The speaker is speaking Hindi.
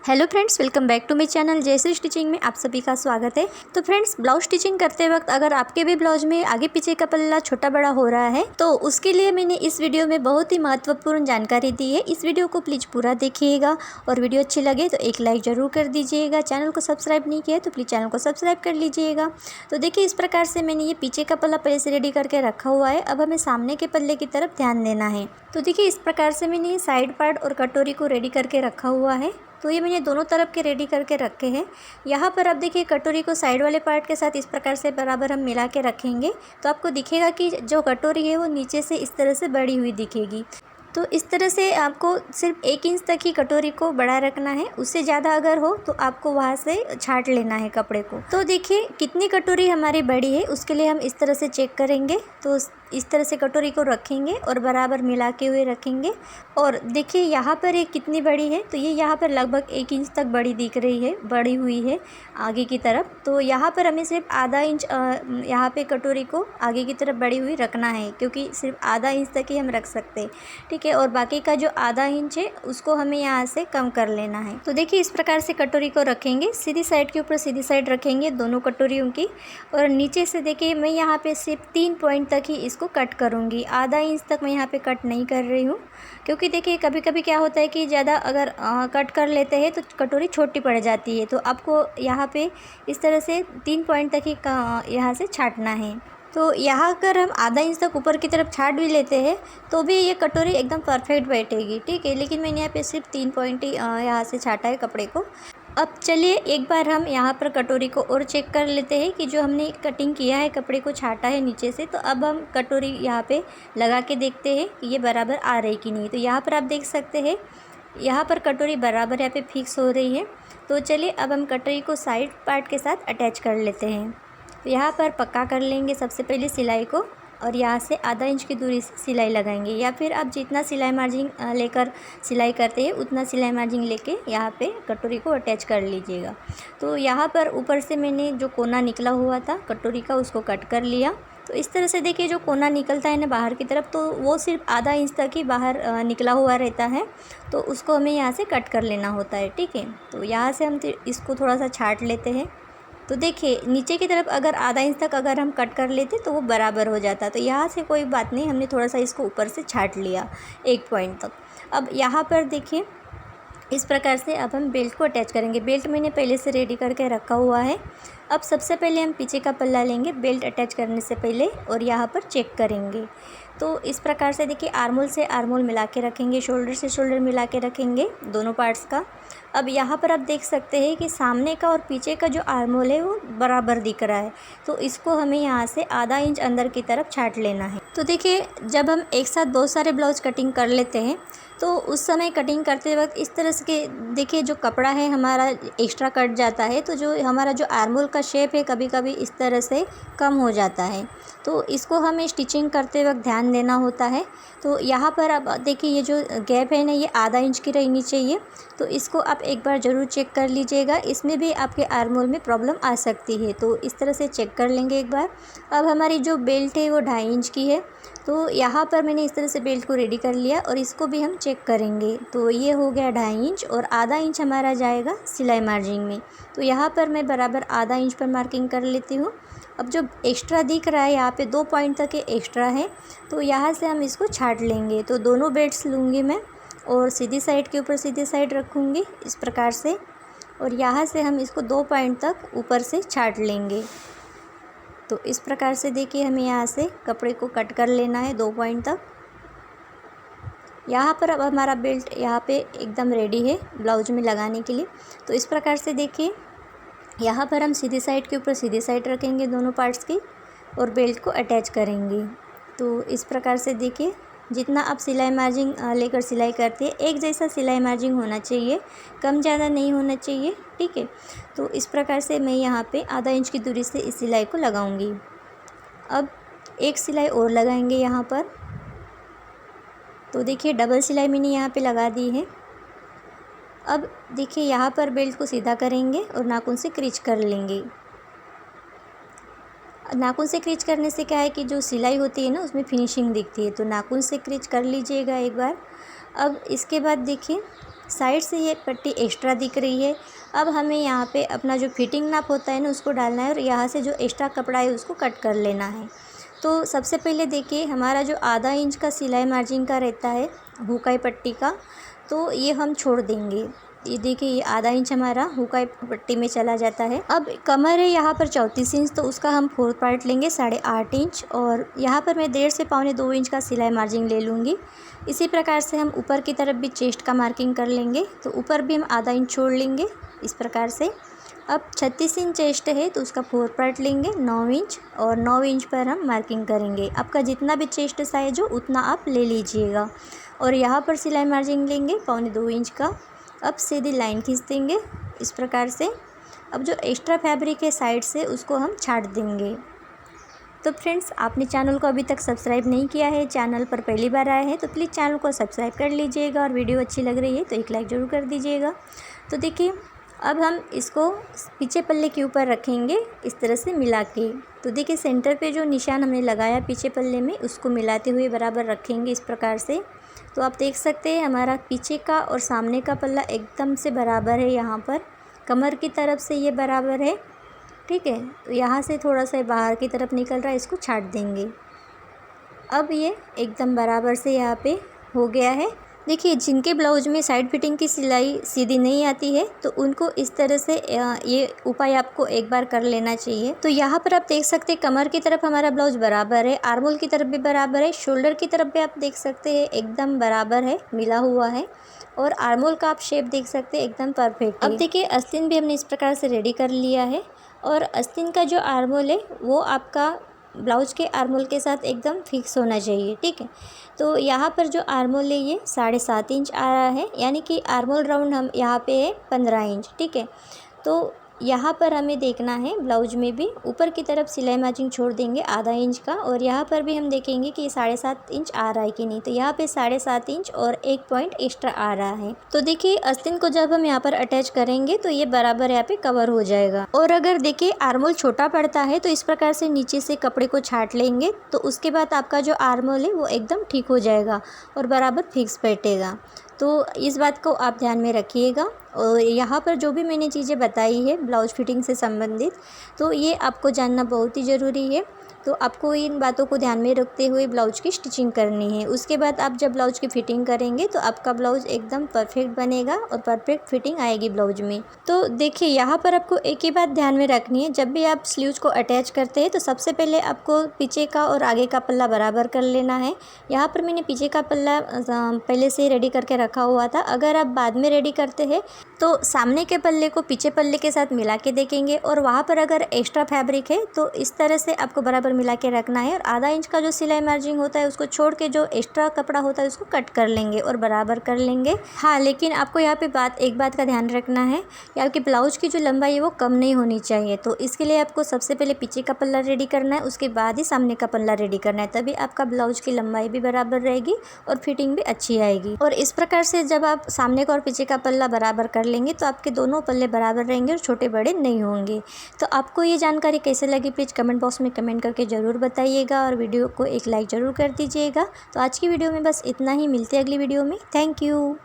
Hello friends, welcome back to my channel Jayshree stitching में आप सभी का स्वागत है। तो फ्रेंड्स, ब्लाउज स्टिचिंग करते वक्त अगर आपके भी ब्लाउज में आगे पीछे का पल्ला छोटा बड़ा हो रहा है तो उसके लिए मैंने इस वीडियो में बहुत ही महत्वपूर्ण जानकारी दी है। इस वीडियो को प्लीज़ पूरा देखिएगा और वीडियो अच्छी लगे तो एक लाइक ज़रूर कर दीजिएगा। चैनल को सब्सक्राइब नहीं किया तो प्लीज़ चैनल को सब्सक्राइब कर लीजिएगा। तो देखिए, इस प्रकार से मैंने ये पीछे का पल्ला पहले से रेडी करके रखा हुआ है। अब हमें सामने के पल्ले की तरफ ध्यान देना है। तो देखिए, इस प्रकार से मैंने ये साइड पार्ट और कटोरी को रेडी करके रखा हुआ है। तो ये मैंने दोनों तरफ के रेडी करके रखे हैं। यहाँ पर आप देखिए, कटोरी को साइड वाले पार्ट के साथ इस प्रकार से बराबर हम मिला के रखेंगे तो आपको दिखेगा कि जो कटोरी है वो नीचे से इस तरह से बड़ी हुई दिखेगी। तो इस तरह से आपको सिर्फ 1 इंच तक ही कटोरी को बड़ा रखना है। उससे ज़्यादा अगर हो तो आपको वहाँ से छाँट लेना है कपड़े को। तो देखिए, कितनी कटोरी हमारी बड़ी है उसके लिए हम इस तरह से चेक करेंगे। तो इस तरह से कटोरी को रखेंगे और बराबर मिला के हुए रखेंगे। और देखिए, यहाँ पर ये कितनी बड़ी है, तो ये यहाँ पर लगभग 1 इंच तक बड़ी दिख रही है, बड़ी हुई है आगे की तरफ। तो यहाँ पर हमें सिर्फ आधा इंच यहाँ पे कटोरी को आगे की तरफ बड़ी हुई रखना है, क्योंकि सिर्फ आधा इंच तक ही हम रख सकते हैं, ठीक है। और बाकी का जो आधा इंच है उसको हमें यहाँ से कम कर लेना है। तो देखिए, इस प्रकार से कटोरी को रखेंगे, सीधी साइड के ऊपर सीधी साइड रखेंगे दोनों कटोरियों की। और नीचे से देखिए, मैं यहाँ पे सिर्फ 3 पॉइंट तक ही इसको कट करूँगी। आधा इंच तक मैं यहाँ पे कट नहीं कर रही हूँ, क्योंकि देखिए कभी कभी क्या होता है कि ज़्यादा अगर कट कर लेते हैं तो कटोरी छोटी पड़ जाती है। तो आपको यहाँ पे इस तरह से 3 पॉइंट तक ही यहाँ से छाँटना है। तो यहाँ अगर हम आधा इंच तक ऊपर की तरफ छाँट भी लेते हैं तो भी ये कटोरी एकदम परफेक्ट बैठेगी, ठीक है। लेकिन मैंने यहाँ पे सिर्फ 3 पॉइंट ही यहाँ से छाँटा है कपड़े को। अब चलिए एक बार हम यहाँ पर कटोरी को और चेक कर लेते हैं कि जो हमने कटिंग किया है, कपड़े को छाँटा है नीचे से। तो अब हम कटोरी यहाँ पे लगा के देखते हैं कि ये बराबर आ रही कि नहीं। तो यहाँ पर आप देख सकते हैं, यहाँ पर कटोरी बराबर यहाँ पे फिक्स हो रही है। तो चलिए अब हम कटोरी को साइड पार्ट के साथ अटैच कर लेते हैं। तो यहाँ पर पक्का कर लेंगे सबसे पहले सिलाई को, और यहाँ से आधा इंच की दूरी से सिलाई लगाएंगे, या फिर आप जितना सिलाई मार्जिन लेकर सिलाई करते हैं उतना सिलाई मार्जिन लेके यहाँ पे कटोरी को अटैच कर लीजिएगा। तो यहाँ पर ऊपर से मैंने जो कोना निकला हुआ था कटोरी का उसको कट कर लिया। तो इस तरह से देखिए, जो कोना निकलता है ना बाहर की तरफ, तो वो सिर्फ आधा इंच तक ही बाहर निकला हुआ रहता है। तो उसको हमें यहाँ से कट कर लेना होता है, ठीक है। तो यहाँ से हम इसको थोड़ा सा छाँट लेते हैं। तो देखिए, नीचे की तरफ अगर आधा इंच तक अगर हम कट कर लेते तो वो बराबर हो जाता। तो यहाँ से कोई बात नहीं, हमने थोड़ा सा इसको ऊपर से छाँट लिया 1 पॉइंट तक। अब यहाँ पर देखिए, इस प्रकार से अब हम बेल्ट को अटैच करेंगे। बेल्ट मैंने पहले से रेडी करके रखा हुआ है। अब सबसे पहले हम पीछे का पल्ला लेंगे बेल्ट अटैच करने से पहले, और यहाँ पर चेक करेंगे। तो इस प्रकार से देखिए, आर्मोल से आर्मोल मिला के रखेंगे, शोल्डर से शोल्डर मिला के रखेंगे दोनों पार्ट्स का। अब यहाँ पर आप देख सकते हैं कि सामने का और पीछे का जो आर्मोल है वो बराबर दिख रहा है। तो इसको हमें यहाँ से आधा इंच अंदर की तरफ छाँट लेना है। तो देखिए, जब हम एक साथ बहुत सारे ब्लाउज कटिंग कर लेते हैं तो उस समय कटिंग करते वक्त इस तरह से देखिए, जो कपड़ा है हमारा एक्स्ट्रा कट जाता है। तो जो हमारा जो आर्मोल का शेप है कभी कभी इस तरह से कम हो जाता है। तो इसको हमें स्टिचिंग करते वक्त ध्यान देना होता है। तो यहाँ पर अब देखिए, ये जो गैप है ना, ये आधा इंच की रहनी चाहिए। तो इसको आप एक बार ज़रूर चेक कर लीजिएगा, इसमें भी आपके आर्मोल में प्रॉब्लम आ सकती है। तो इस तरह से चेक कर लेंगे एक बार। अब हमारी जो बेल्ट है वो 2.5 इंच की है। तो यहाँ पर मैंने इस तरह से बेल्ट को रेडी कर लिया और इसको भी हम चेक करेंगे। तो ये हो गया 2.5 इंच, और आधा इंच हमारा जाएगा सिलाई मार्जिन में। तो यहाँ पर मैं बराबर आधा इंच पर मार्किंग कर लेती हूँ। अब जो एक्स्ट्रा दिख रहा है यहाँ पे 2 पॉइंट तक ये एक्स्ट्रा है, तो यहाँ से हम इसको छाँट लेंगे। तो दोनों बेल्ट्स लूँगी मैं और सीधी साइड के ऊपर सीधी साइड रखूँगी इस प्रकार से, और यहाँ से हम इसको 2 पॉइंट तक ऊपर से छाँट लेंगे। तो इस प्रकार से देखिए, हमें यहाँ से कपड़े को कट कर लेना है 2 पॉइंट तक। यहाँ पर अब हमारा बेल्ट यहाँ पे एकदम रेडी है ब्लाउज में लगाने के लिए। तो इस प्रकार से देखिए, यहाँ पर हम सीधी साइड के ऊपर सीधी साइड रखेंगे दोनों पार्ट्स की और बेल्ट को अटैच करेंगे। तो इस प्रकार से देखिए, जितना आप सिलाई मार्जिन लेकर सिलाई करते हैं एक जैसा सिलाई मार्जिन होना चाहिए, कम ज़्यादा नहीं होना चाहिए, ठीक है। तो इस प्रकार से मैं यहाँ पे आधा इंच की दूरी से इस सिलाई को लगाऊंगी। अब एक सिलाई और लगाएंगे यहाँ पर। तो देखिए, डबल सिलाई मैंने यहाँ पे लगा दी है। अब देखिए, यहाँ पर बेल्ट को सीधा करेंगे और नाखून से क्रीच कर लेंगे। नाखून से क्रीच करने से क्या है कि जो सिलाई होती है ना उसमें फिनिशिंग दिखती है। तो नाखून से क्रीच कर लीजिएगा एक बार। अब इसके बाद देखिए, साइड से ये पट्टी एक्स्ट्रा दिख रही है। अब हमें यहाँ पे अपना जो फिटिंग नाप होता है ना उसको डालना है और यहाँ से जो एक्स्ट्रा कपड़ा है उसको कट कर लेना है। तो सबसे पहले देखिए हमारा जो आधा इंच का सिलाई मार्जिन का रहता है हुकाई पट्टी का, तो ये हम छोड़ देंगे। ये देखिए ये आधा इंच हमारा हुकाई पट्टी में चला जाता है। अब कमर है यहाँ पर 34 इंच, तो उसका हम 4 पार्ट लेंगे 8.5 इंच, और यहाँ पर मैं 1.5 से 1.25 इंच का सिलाई मार्जिन ले लूँगी। इसी प्रकार से हम ऊपर की तरफ भी चेस्ट का मार्किंग कर लेंगे, तो ऊपर भी हम आधा इंच छोड़ लेंगे इस प्रकार से। अब 36 इंच चेस्ट है तो उसका 4 पार्ट लेंगे 9 इंच, और 9 इंच पर हम मार्किंग करेंगे। आपका जितना भी चेस्ट साइज हो उतना आप ले लीजिएगा। और यहाँ पर सिलाई मार्जिन लेंगे 1.25 इंच का। अब सीधी लाइन खींच देंगे इस प्रकार से। अब जो एक्स्ट्रा फैब्रिक है साइड से उसको हम छाट देंगे। तो फ्रेंड्स, आपने चैनल को अभी तक सब्सक्राइब नहीं किया है, चैनल पर पहली बार आए हैं तो प्लीज़ चैनल को सब्सक्राइब कर लीजिएगा, और वीडियो अच्छी लग रही है तो एक लाइक ज़रूर कर दीजिएगा। तो देखिए अब हम इसको पीछे पल्ले के ऊपर रखेंगे इस तरह से मिला के। तो देखिए सेंटर पे जो निशान हमने लगाया पीछे पल्ले में उसको मिलाते हुए बराबर रखेंगे इस प्रकार से। तो आप देख सकते हैं हमारा पीछे का और सामने का पल्ला एकदम से बराबर है। यहाँ पर कमर की तरफ से ये बराबर है, ठीक है। तो यहाँ से थोड़ा सा बाहर की तरफ निकल रहा है, इसको छाट देंगे। अब ये एकदम बराबर से यहाँ पे हो गया है। देखिए जिनके ब्लाउज में साइड फिटिंग की सिलाई सीधी नहीं आती है तो उनको इस तरह से ये उपाय आपको एक बार कर लेना चाहिए। तो यहाँ पर आप देख सकते हैं कमर की तरफ हमारा ब्लाउज बराबर है, आर्मोल की तरफ भी बराबर है, शोल्डर की तरफ भी आप देख सकते हैं एकदम बराबर है, मिला हुआ है। और आर्मोल का आप शेप देख सकते हैं एकदम परफेक्ट है। अब देखिए आस्तीन भी हमने इस प्रकार से रेडी कर लिया है, और आस्तीन का जो आर्मोल है वो आपका ब्लाउज के आर्मोल के साथ एकदम फिक्स होना चाहिए, ठीक है। तो यहाँ पर जो आर्मोल है ये 7.5 इंच आ रहा है, यानी कि आर्मोल राउंड हम यहाँ पे है 15 इंच, ठीक है। तो यहाँ पर हमें देखना है ब्लाउज में भी ऊपर की तरफ सिलाई मार्जिन छोड़ देंगे आधा इंच का, और यहाँ पर भी हम देखेंगे कि 7.5 इंच आ रहा है कि नहीं। तो यहाँ पे 7.5 इंच और 1 पॉइंट एक्स्ट्रा आ रहा है। तो देखिए आस्तीन को जब हम यहाँ पर अटैच करेंगे तो ये बराबर यहाँ पे कवर हो जाएगा। और अगर देखिए आर्मोल छोटा पड़ता है तो इस प्रकार से नीचे से कपड़े को छाट लेंगे, तो उसके बाद आपका जो आर्मोल है वो एकदम ठीक हो जाएगा और बराबर फिक्स बैठेगा। तो इस बात को आप ध्यान में रखिएगा। और यहाँ पर जो भी मैंने चीज़ें बताई है ब्लाउज फिटिंग से संबंधित, तो ये आपको जानना बहुत ही ज़रूरी है। तो आपको इन बातों को ध्यान में रखते हुए ब्लाउज की स्टिचिंग करनी है। उसके बाद आप जब ब्लाउज की फिटिंग करेंगे तो आपका ब्लाउज एकदम परफेक्ट बनेगा और परफेक्ट फिटिंग आएगी ब्लाउज में। तो देखिए यहाँ पर आपको एक ही बात ध्यान में रखनी है, जब भी आप स्लीव्स को अटैच करते हैं तो सबसे पहले आपको पीछे का और आगे का पल्ला बराबर कर लेना है। यहाँ पर मैंने पीछे का पल्ला पहले से रेडी करके रखा हुआ था। अगर आप बाद में रेडी करते हैं तो सामने के पल्ले को पीछे पल्ले के साथ मिला के देखेंगे, और वहाँ पर अगर एक्स्ट्रा फैब्रिक है तो इस तरह से आपको बराबर मिला के रखना है। और आधा इंच का जो सिलाई मार्जिन होता है उसको छोड़ के जो एक्स्ट्रा कपड़ा होता है उसको कट कर लेंगे और बराबर कर लेंगे। हाँ, लेकिन आपको यहाँ पे एक बात का ध्यान रखना है कि आपके ब्लाउज की जो लंबाई है वो कम नहीं होनी चाहिए। तो इसके लिए आपको सबसे पहले पीछे का पल्ला रेडी करना है, उसके बाद ही सामने का पल्ला रेडी करना है, तभी आपका ब्लाउज की लंबाई भी बराबर रहेगी और फिटिंग भी अच्छी आएगी। और इस प्रकार से जब आप सामने का और पीछे का पल्ला बराबर कर लेंगे तो आपके दोनों पल्ले बराबर रहेंगे और छोटे बड़े नहीं होंगे। तो आपको ये जानकारी कैसे लगी प्लीज़ कमेंट बॉक्स में कमेंट करके ज़रूर बताइएगा, और वीडियो को एक लाइक ज़रूर कर दीजिएगा। तो आज की वीडियो में बस इतना ही, मिलते हैं अगली वीडियो में। Thank you.